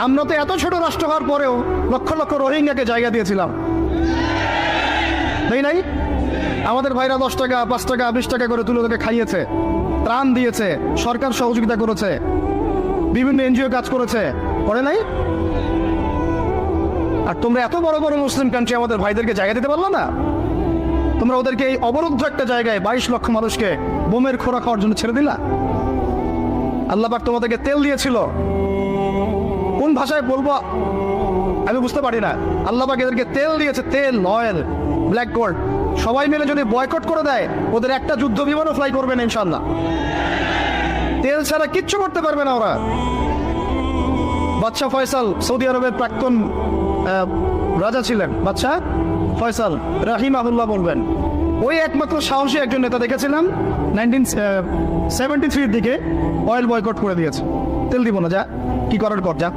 আমরা তো এত ছোট রাষ্ট্র হওয়ার পরেও লক্ষ লক্ষ রোহিঙ্গাকে জায়গা দিয়েছিলাম, তাই নাই? আমাদের ভাইরা 10 টাকা 5 টাকা 20 টাকা করে তুলে ওদেরকে খাইয়েছে, ত্রাণ দিয়েছে, সরকার সহযোগিতা করেছে, বিভিন্ন এনজিও কাজ করেছে, করে নাই? আর তোমরা এত বড় বড় মুসলিম কান্ট্রি আমাদের ভাইদেরকে জায়গা দিতে পারলো না? তোমরা ওদেরকে এই অবরুদ্ধ একটা জায়গায় 22 লক্ষ মানুষকে বোমের খোরা খাওয়ার জন্য ছেড়ে দিলা। আল্লাহ পাক তোমাদেরকে তেল দিয়েছিল, কোন ভাষায় বলবো আমি বুঝতে পারি না। আল্লাহ পাক এদেরকে তেল দিয়েছে, তেল, অয়েল, ব্ল্যাক গোল্ড। সবাই মিলে যদি বয়কট করে দেয়, ওদের একটা যুদ্ধ বিমানও ফ্লাই করবে না ইনশাল্লাহ। তেল ছাড়া কিচ্ছু করতে পারবে না ওরা। বাদশাহ ফয়সাল সৌদি আরবের প্রাক্তন রাজা ছিলেন, বাদশাহ ফয়সাল রাহিমাহুল্লাহ বলবেন, ওই একমাত্র সাহসী একজন নেতা দেখেছিলাম 1973 দিকে অয়েল বয়কট করে দিয়েছে। তেল দিব না, যা কি করার কর যা।